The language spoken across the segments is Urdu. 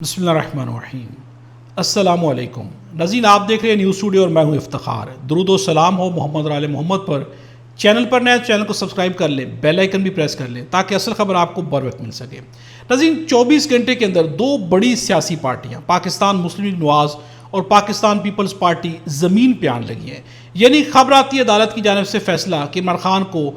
بسم اللہ الرحمن الرحیم۔ السلام علیکم ناظرین، آپ دیکھ رہے ہیں نیوز اسٹوڈیو اور میں ہوں افتخار۔ درود و سلام ہو محمد اور آل محمد پر۔ چینل پر نئے چینل کو سبسکرائب کر لیں، بیل آئیکن بھی پریس کر لیں تاکہ اصل خبر آپ کو بر وقت مل سکے۔ ناظرین، 24 گھنٹے کے اندر دو بڑی سیاسی پارٹیاں پاکستان مسلم لیگ نواز اور پاکستان پیپلز پارٹی زمین پہ آنے لگی ہیں۔ یعنی خبراتی عدالت کی جانب سے فیصلہ کہ عمران خان کو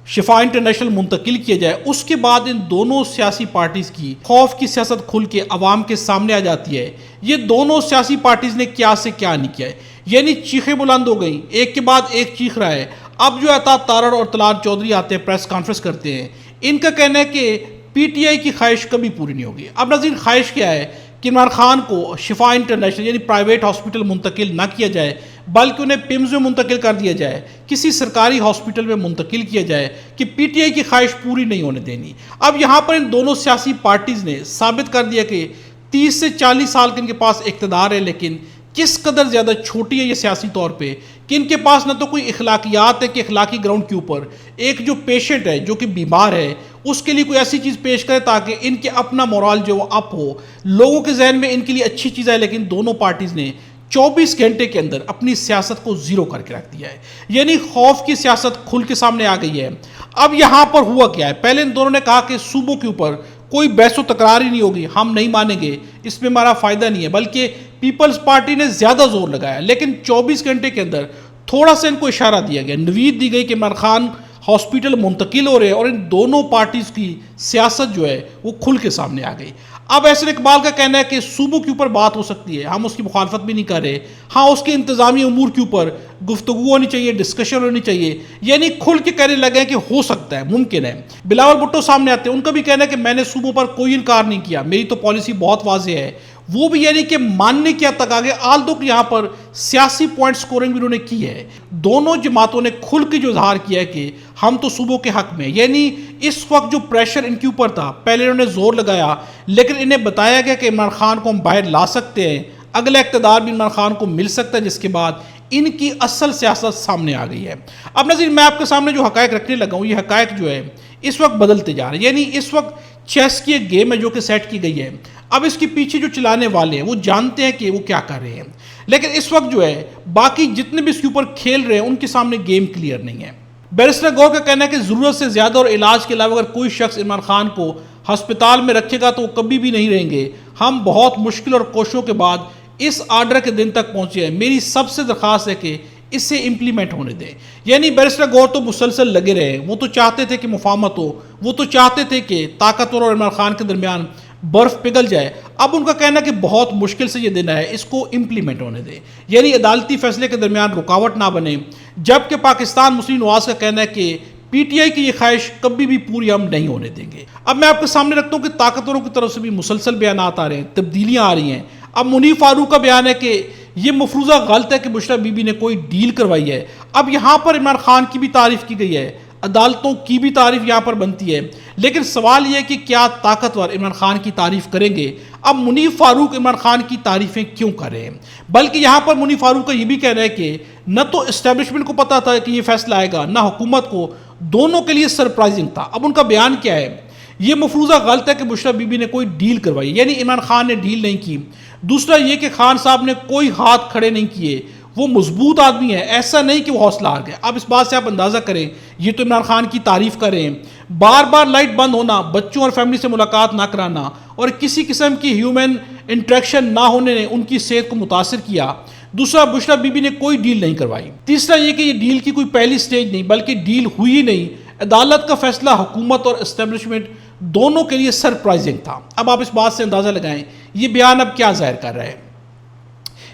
شفا انٹرنیشنل منتقل کیا جائے، اس کے بعد ان دونوں سیاسی پارٹیز کی خوف کی سیاست کھل کے عوام کے سامنے آ جاتی ہے۔ یہ دونوں سیاسی پارٹیز نے کیا سے کیا نہیں کیا ہے، یعنی چیخیں بلند ہو گئیں، ایک کے بعد ایک چیخ رہا ہے۔ اب جو عطا تارڑ اور طلال چودھری آتے ہیں، پریس کانفرنس کرتے ہیں، ان کا کہنا ہے کہ پی ٹی آئی کی خواہش کبھی پوری نہیں ہوگی۔ اب ناظرین، خواہش کیا ہے کہ عمران خان کو شفا انٹرنیشنل یعنی پرائیویٹ ہاسپٹل منتقل نہ کیا جائے، بلکہ انہیں پیمز میں منتقل کر دیا جائے، کسی سرکاری ہاسپٹل میں منتقل کیا جائے، کہ پی ٹی آئی کی خواہش پوری نہیں ہونے دینی۔ اب یہاں پر ان دونوں سیاسی پارٹیز نے ثابت کر دیا کہ 30 سے 40 سال کے ان کے پاس اقتدار ہے، لیکن کس قدر زیادہ چھوٹی ہے یہ سیاسی طور پہ کہ ان کے پاس نہ تو کوئی اخلاقیات ہے کہ اخلاقی گراؤنڈ کے اوپر ایک جو پیشنٹ ہے جو کہ بیمار ہے اس کے لیے کوئی ایسی چیز پیش کرے تاکہ ان کے اپنا مورال جو وہ اپ ہو، لوگوں کے ذہن میں ان کے لیے اچھی چیز ہے۔ لیکن دونوں پارٹیز نے 24 گھنٹے کے اندر اپنی سیاست کو زیرو کر کے رکھ دیا ہے، یعنی خوف کی سیاست کھل کے سامنے آ گئی ہے۔ اب یہاں پر ہوا کیا ہے؟ پہلے ان دونوں نے کہا کہ صوبوں کے اوپر کوئی بحث و تکرار ہی نہیں ہوگی، ہم نہیں مانیں گے، اس میں ہمارا فائدہ نہیں ہے، بلکہ پیپلز پارٹی نے زیادہ زور لگایا۔ لیکن 24 گھنٹے کے اندر تھوڑا سا ان کو اشارہ دیا گیا، نوید دی گئی کہ عمران خان ہاسپٹل منتقل ہو رہے ہیں، اور ان دونوں پارٹیز کی سیاست جو ہے وہ کھل کے سامنے آ گئی۔ اب احسن اقبال کا کہنا ہے کہ صوبوں کے اوپر بات ہو سکتی ہے، ہم اس کی مخالفت بھی نہیں کر رہے، ہاں اس کے انتظامی امور کے اوپر گفتگو ہونی چاہیے، ڈسکشن ہونی چاہیے، یعنی کھل کے کہنے لگے کہ ہو سکتا ہے، ممکن ہے۔ بلاول بھٹو سامنے آتے ہیں، ان کا بھی کہنا ہے کہ میں نے صوبوں پر کوئی انکار نہیں کیا، میری تو پالیسی بہت واضح ہے، وہ بھی یعنی کہ ماننے کی حد تک آگے آل دو کہ یہاں پر سیاسی پوائنٹ سکورنگ بھی انہوں نے کی ہے۔ دونوں جماعتوں نے کھل کے جو اظہار کیا ہے کہ ہم تو صوبوں کے حق میں، یعنی اس وقت جو پریشر ان کے اوپر تھا، پہلے انہوں نے زور لگایا، لیکن انہیں بتایا گیا کہ عمران خان کو ہم باہر لا سکتے ہیں، اگلا اقتدار بھی عمران خان کو مل سکتا ہے، جس کے بعد ان کی اصل سیاست سامنے آ گئی ہے۔ اب ناظرین، میں آپ کے سامنے جو حقائق رکھنے لگا ہوں، یہ حقائق جو ہے اس وقت بدلتے جا رہے ہیں، یعنی اس وقت چیس کی ایک گیم ہے جو کہ سیٹ کی گئی ہے۔ اب اس کے پیچھے جو چلانے والے ہیں وہ جانتے ہیں کہ وہ کیا کر رہے ہیں، لیکن اس وقت جو ہے باقی جتنے بھی اس کے اوپر کھیل رہے ہیں ان کے سامنے گیم کلیئر نہیں ہے۔ بیرسٹر گور کا کہنا ہے کہ ضرورت سے زیادہ اور علاج کے علاوہ اگر کوئی شخص عمران خان کو ہسپتال میں رکھے گا تو وہ کبھی بھی نہیں رہیں گے۔ ہم بہت مشکل اور کوششوں کے بعد اس آرڈر کے دن تک پہنچے ہیں، میری سب سے درخواست ہے کہ اسے امپلیمنٹ ہونے دیں۔ یعنی بیرسٹر گور تو مسلسل لگے رہے، وہ تو چاہتے تھے کہ مفاہمت ہو، وہ تو چاہتے تھے کہ طاقتور اور عمران خان کے درمیان برف پگھل جائے۔ اب ان کا کہنا ہے کہ بہت مشکل سے یہ دن ہے، اس کو امپلیمنٹ ہونے دیں، یعنی عدالتی فیصلے کے درمیان رکاوٹ نہ بنے۔ جبکہ پاکستان مسلم لیگ نواز کا کہنا ہے کہ پی ٹی آئی کی یہ خواہش کبھی بھی پوری ہم نہیں ہونے دیں گے۔ اب میں آپ کے سامنے رکھتا ہوں کہ طاقتوروں کی طرف سے بھی مسلسل بیانات آ رہے ہیں، تبدیلیاں آ رہی ہیں۔ اب منیف فاروق کا بیان ہے کہ یہ مفروضہ غلط ہے کہ بشریٰ بی بی نے کوئی ڈیل کروائی ہے۔ اب یہاں پر عمران خان کی بھی تعریف کی گئی ہے، عدالتوں کی بھی تعریف یہاں پر بنتی ہے، لیکن سوال یہ ہے کہ کیا طاقتور عمران خان کی تعریف کریں گے؟ اب منیف فاروق عمران خان کی تعریفیں کیوں کر رہے ہیں؟ بلکہ یہاں پر منیف فاروق کا یہ بھی کہنا ہے کہ نہ تو اسٹیبلشمنٹ کو پتا تھا کہ یہ فیصلہ آئے گا، نہ حکومت کو، دونوں کے لیے سرپرائزنگ تھا۔ اب ان کا بیان کیا ہے؟ یہ مفروضہ غلط ہے کہ بشریٰ بی بی نے کوئی ڈیل کروائی، یعنی عمران خان نے ڈیل نہیں کی۔ دوسرا یہ کہ خان صاحب نے کوئی ہاتھ کھڑے نہیں کیے، وہ مضبوط آدمی ہے، ایسا نہیں کہ وہ حوصلہ ہار گئے۔ اب اس بات سے آپ اندازہ کریں، یہ تو عمران خان کی تعریف کر رہے ہیں، بار بار لائٹ بند ہونا، بچوں اور فیملی سے ملاقات نہ کرانا اور کسی قسم کی ہیومن انٹریکشن نہ ہونے نے ان کی صحت کو متاثر کیا۔ دوسرا، بشریٰ بی بی نے کوئی ڈیل نہیں کروائی۔ تیسرا یہ کہ یہ ڈیل کی کوئی پہلی سٹیج نہیں بلکہ ڈیل ہوئی ہی نہیں۔ عدالت کا فیصلہ حکومت اور اسٹیبلشمنٹ دونوں کے لیے سرپرائزنگ تھا۔ اب آپ اس بات سے اندازہ لگائیں یہ بیان اب کیا ظاہر کر رہا ہے؟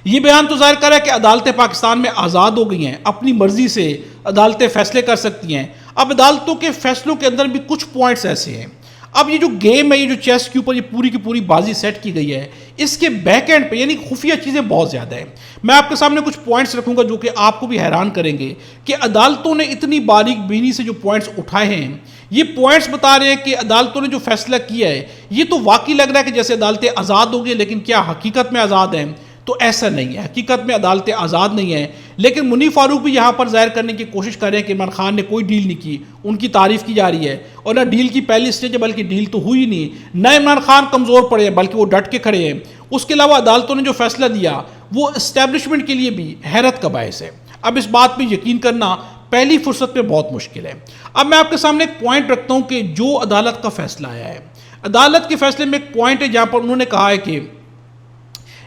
یہ بیان تو ظاہر کر رہا ہے کہ عدالتیں پاکستان میں آزاد ہو گئی ہیں، اپنی مرضی سے عدالتیں فیصلے کر سکتی ہیں۔ اب عدالتوں کے فیصلوں کے اندر بھی کچھ پوائنٹس ایسے ہیں۔ اب یہ جو گیم ہے، یہ جو چیس کے اوپر یہ پوری کی پوری بازی سیٹ کی گئی ہے، اس کے بیک اینڈ پہ یعنی خفیہ چیزیں بہت زیادہ ہیں۔ میں آپ کے سامنے کچھ پوائنٹس رکھوں گا جو کہ آپ کو بھی حیران کریں گے کہ عدالتوں نے اتنی باریک بینی سے جو پوائنٹس اٹھائے ہیں، یہ پوائنٹس بتا رہے ہیں کہ عدالتوں نے جو فیصلہ کیا ہے یہ تو واقعی لگ رہا ہے کہ جیسے عدالتیں آزاد ہو گئی، لیکن کیا حقیقت میں آزاد ہیں؟ تو ایسا نہیں ہے، حقیقت میں عدالتیں آزاد نہیں ہیں۔ لیکن منیف فاروق بھی یہاں پر ظاہر کرنے کی کوشش کر رہے ہیں کہ عمران خان نے کوئی ڈیل نہیں کی، ان کی تعریف کی جا رہی ہے، اور نہ ڈیل کی پہلی سٹیج ہے بلکہ ڈیل تو ہوئی نہیں، نہ عمران خان کمزور پڑے ہیں بلکہ وہ ڈٹ کے کھڑے ہیں۔ اس کے علاوہ عدالتوں نے جو فیصلہ دیا وہ اسٹیبلشمنٹ کے لیے بھی حیرت کا باعث ہے۔ اب اس بات پہ یقین کرنا پہلی فرصت پہ بہت مشکل ہے۔ اب میں آپ کے سامنے ایک پوائنٹ رکھتا ہوں کہ جو عدالت کا فیصلہ آیا ہے، عدالت کے فیصلے میں ایک پوائنٹ ہے جہاں پر انہوں نے کہا ہے کہ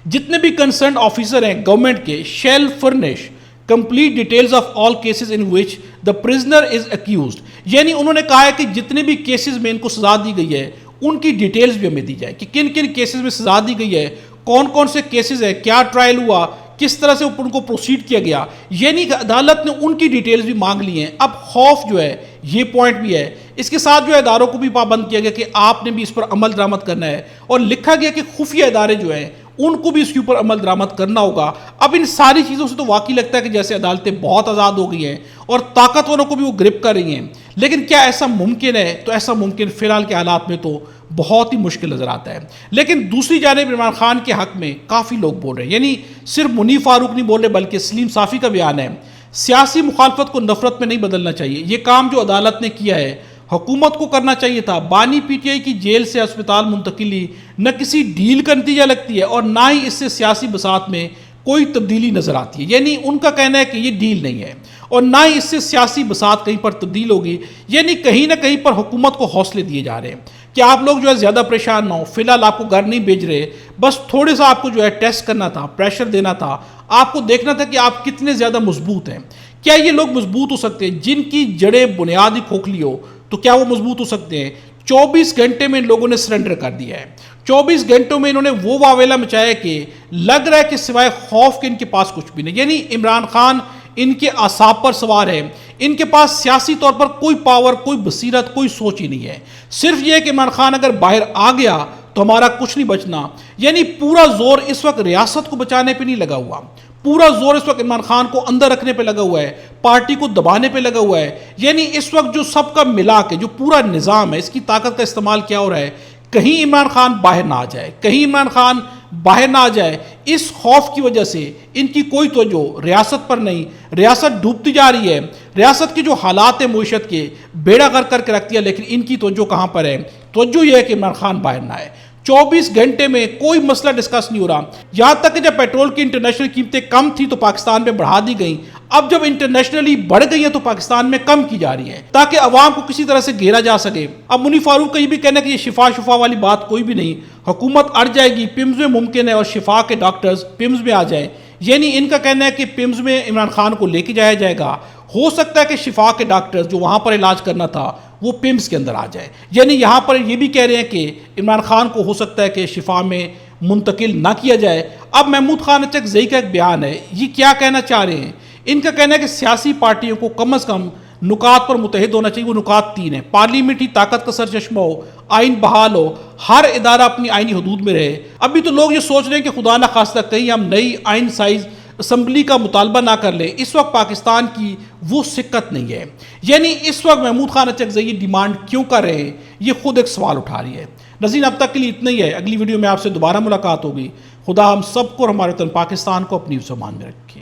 جتنے بھی کنسرنڈ آفیسر ہیں گورنمنٹ کے shell furnish complete details of all cases in which the prisoner is accused, یعنی انہوں نے کہا ہے کہ جتنے بھی کیسز میں ان کو سزا دی گئی ہے ان کی ڈیٹیلز بھی ہمیں دی جائے کہ کن کن کیسز میں سزا دی گئی ہے، کون کون سے کیسز ہیں، کیا ٹرائل ہوا، کس طرح سے ان کو پروسیڈ کیا گیا، یعنی کہ عدالت نے ان کی ڈیٹیلز بھی مانگ لی ہیں۔ اب خوف جو ہے یہ پوائنٹ بھی ہے، اس کے ساتھ جو ہے اداروں کو بھی پابند کیا گیا کہ آپ نے بھی اس پر عمل درآمد کرنا ہے، اور لکھا گیا کہ خفیہ ادارے جو ہیں ان کو بھی اس کے اوپر عمل درآمد کرنا ہوگا۔ اب ان ساری چیزوں سے تو واقعی لگتا ہے کہ جیسے عدالتیں بہت آزاد ہو گئی ہیں اور طاقتوروں کو بھی وہ گرپ کر رہی ہیں، لیکن کیا ایسا ممکن ہے؟ تو ایسا ممکن فی الحال کے حالات میں تو بہت ہی مشکل نظر آتا ہے۔ لیکن دوسری جانب عمران خان کے حق میں کافی لوگ بول رہے ہیں، یعنی صرف منیف فاروق نہیں بول رہے بلکہ سلیم صافی کا بیان ہے، سیاسی مخالفت کو نفرت میں نہیں بدلنا چاہیے، یہ کام جو عدالت نے کیا ہے حکومت کو کرنا چاہیے تھا۔ بانی پی ٹی آئی کی جیل سے ہسپتال منتقلی نہ کسی ڈیل کا نتیجہ لگتی ہے اور نہ ہی اس سے سیاسی بساط میں کوئی تبدیلی نظر آتی ہے، یعنی ان کا کہنا ہے کہ یہ ڈیل نہیں ہے اور نہ ہی اس سے سیاسی بساط کہیں پر تبدیل ہوگی، یعنی کہیں نہ کہیں پر حکومت کو حوصلے دیے جا رہے ہیں کہ آپ لوگ جو ہے زیادہ پریشان نہ ہو، فی الحال آپ کو گھر نہیں بھیج رہے، بس تھوڑے سا آپ کو جو ہے ٹیسٹ کرنا تھا، پریشر دینا تھا، آپ کو دیکھنا تھا کہ آپ کتنے زیادہ مضبوط ہیں۔ کیا یہ لوگ مضبوط ہو سکتے ہیں جن کی جڑیں بنیادی کھوکھلی ہو؟ تو کیا وہ مضبوط ہو سکتے ہیں؟ 24 گھنٹے میں ان لوگوں نے سرنڈر کر دیا ہے، 24 گھنٹوں میں انہوں نے وہ واویلا مچایا کہ لگ رہا ہے کہ سوائے خوف کے ان کے پاس کچھ بھی نہیں، یعنی عمران خان ان کے اعصاب پر سوار ہے، ان کے پاس سیاسی طور پر کوئی پاور، کوئی بصیرت، کوئی سوچ ہی نہیں ہے، صرف یہ کہ عمران خان اگر باہر آ گیا تو ہمارا کچھ نہیں بچنا، یعنی پورا زور اس وقت ریاست کو بچانے پہ نہیں لگا ہوا، پورا زور اس وقت عمران خان کو اندر رکھنے پہ لگا ہوا ہے، پارٹی کو دبانے پہ لگا ہوا ہے، یعنی اس وقت جو سب کا ملا کے جو پورا نظام ہے اس کی طاقت کا استعمال کیا ہو رہا ہے، کہیں عمران خان باہر نہ آ جائے، کہیں عمران خان باہر نہ آ جائے، اس خوف کی وجہ سے ان کی کوئی توجہ ریاست پر نہیں، ریاست ڈوبتی جا رہی ہے، ریاست کے جو حالات ہیں معیشت کے بیڑا غرق کر کے رکھتی ہے، لیکن ان کی توجہ کہاں پر ہے؟ توجہ یہ ہے کہ عمران خان باہر نہ آئے۔ 24 گھنٹے میں کوئی مسئلہ ڈسکس نہیں ہو رہا، یہاں تک کہ جب پیٹرول کی انٹرنیشنل قیمتیں کم تھی تو پاکستان میں بڑھا دی گئیں، اب جب انٹرنیشنلی بڑھ گئی ہیں تو پاکستان میں کم کی جا رہی ہے تاکہ عوام کو کسی طرح سے گھیرا جا سکے۔ اب منیف فاروق کا یہ بھی کہنا ہے کہ یہ شفا والی بات کوئی بھی نہیں، حکومت اڑ جائے گی، پیمز میں ممکن ہے اور شفا کے ڈاکٹرز پیمز میں آ جائیں، یعنی ان کا کہنا ہے کہ پیمز میں عمران خان کو لے کے جایا جائے گا، ہو سکتا ہے کہ شفا کے ڈاکٹرز جو وہاں پر علاج کرنا تھا وہ پیمز کے اندر آ جائے، یعنی یہاں پر یہ بھی کہہ رہے ہیں کہ عمران خان کو ہو سکتا ہے کہ شفا میں منتقل نہ کیا جائے۔ اب محمود خان اچکزئی کا ایک بیان ہے، یہ کیا کہنا چاہ رہے ہیں؟ ان کا کہنا ہے کہ سیاسی پارٹیوں کو کم از کم نکات پر متحد ہونا چاہیے، وہ نکات 3 ہیں: پارلیمنٹری طاقت کا سرچشمہ ہو، آئین بحال ہو، ہر ادارہ اپنی آئینی حدود میں رہے۔ ابھی تو لوگ یہ سوچ رہے ہیں کہ خدا نہ خواستہ کہیں ہم نئی آئین سائز اسمبلی کا مطالبہ نہ کر لیں، اس وقت پاکستان کی وہ سکت نہیں ہے، یعنی اس وقت محمود خان اچکزئی ڈیمانڈ کیوں کر رہے ہیں، یہ خود ایک سوال اٹھا رہی ہے۔ ناظرین، اب تک کے لیے اتنا ہی ہے، اگلی ویڈیو میں آپ سے دوبارہ ملاقات ہوگی۔ خدا ہم سب کو اور ہمارے وطن پاکستان کو اپنی زبان میں رکھے۔